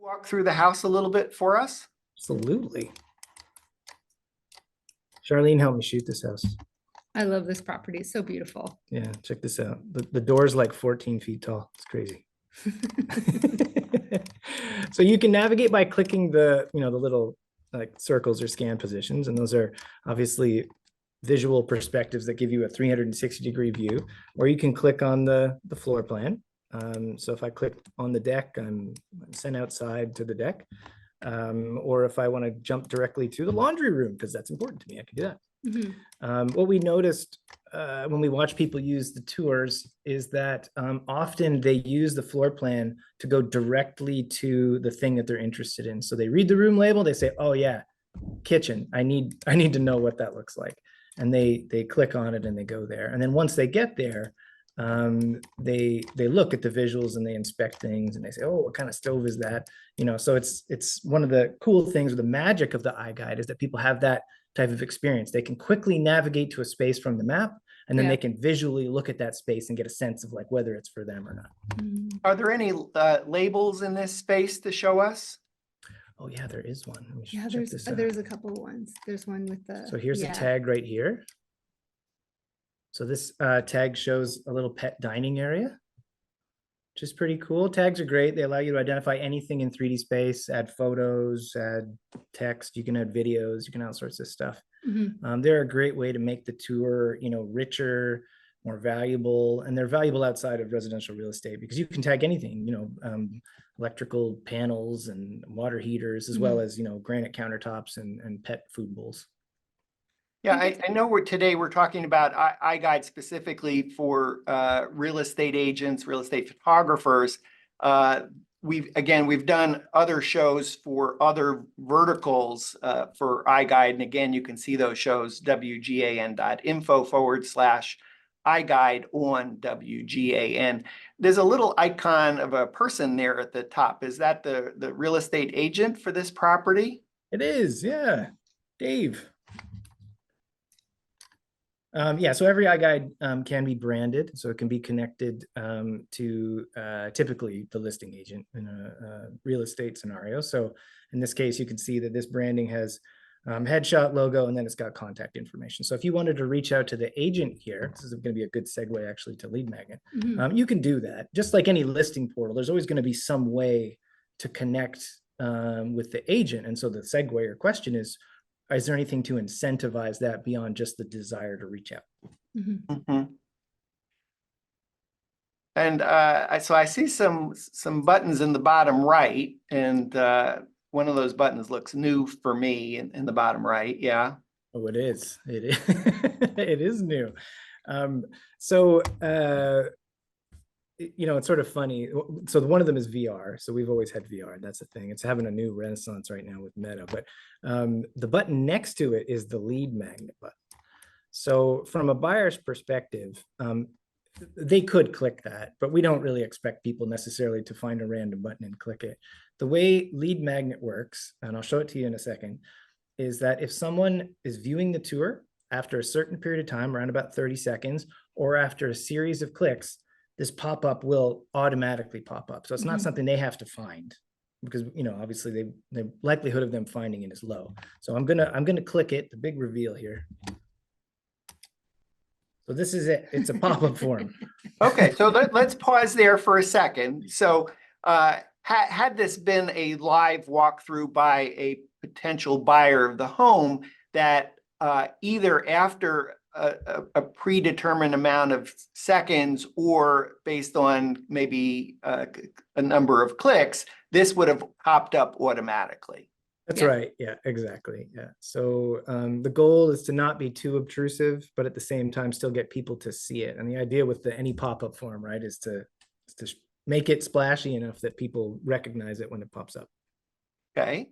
walk through the house a little bit for us? Absolutely. Charlene, help me shoot this house. I love this property. It's so beautiful. Yeah, check this out. The door's like 14 feet tall. It's crazy. So you can navigate by clicking the little like circles or scan positions, and those are obviously visual perspectives that give you a 360-degree view, or you can click on the floor plan. So if I click on the deck, I'm sent outside to the deck. Or if I want to jump directly to the laundry room, because that's important to me, I can do that. Mhm. What we noticed when we watch people use the tours is that often they use the floor plan to go directly to the thing that they're interested in. So they read the room label, they say, oh yeah, kitchen, I need to know what that looks like. And they click on it and they go there. And then once they get there, they look at the visuals and they inspect things and they say, oh, what kind of stove is that? So it's one of the cool things, or the magic of the iGUIDE, is that people have that type of experience. They can quickly navigate to a space from the map, and then they can visually look at that space and get a sense of like whether it's for them or not. Are there any labels in this space to show us? Oh yeah, there is one. Yeah, there's a couple of ones. There's one with the. So here's a tag right here. So this tag shows a little pet dining area, which is pretty cool. Tags are great. They allow you to identify anything in 3D space, add photos, add text, you can add videos, you can add all sorts of stuff. They're a great way to make the tour, richer, more valuable, and they're valuable outside of residential real estate because you can tag anything, electrical panels and water heaters, as well as, granite countertops and pet food bowls. Yeah, I know today we're talking about iGUIDE specifically for real estate agents, real estate photographers. We've done other shows for other verticals for iGUIDE. And again, you can see those shows, wgan.info/iGUIDE on WGAN. There's a little icon of a person there at the top. Is that the real estate agent for this property? It is, yeah. Dave. So every iGUIDE can be branded, so it can be connected to typically the listing agent in a real estate scenario. So in this case, you can see that this branding has headshot, logo, and then it's got contact information. So if you wanted to reach out to the agent here, this is going to be a good segue actually to Lead Magnet. You can do that. Just like any listing portal, there's always going to be some way to connect with the agent. And so the segue or question is there anything to incentivize that beyond just the desire to reach out? And so I see some buttons in the bottom right, and one of those buttons looks new for me in the bottom right. Yeah. Oh, it is. It is. It is new. It's sort of funny. So one of them is VR. So we've always had VR. That's the thing. It's having a new renaissance right now with Meta. But the button next to it is the Lead Magnet button. So from a buyer's perspective, they could click that, but we don't really expect people necessarily to find a random button and click it. The way Lead Magnet works, and I'll show it to you in a second, is that if someone is viewing the tour after a certain period of time, around about 30 seconds, or after a series of clicks, this pop-up will automatically pop up. So it's not something they have to find, because obviously the likelihood of them finding it is low. So I'm gonna click it, the big reveal here. So this is it. It's a pop-up form. Okay, so let's pause there for a second. So had this been a live walkthrough by a potential buyer of the home, that either after a predetermined amount of seconds or based on maybe a number of clicks, this would have popped up automatically. That's right. Yeah, exactly. Yeah. So the goal is to not be too obtrusive, but at the same time, still get people to see it. And the idea with any pop-up form, right, is to make it splashy enough that people recognize it when it pops up. Okay.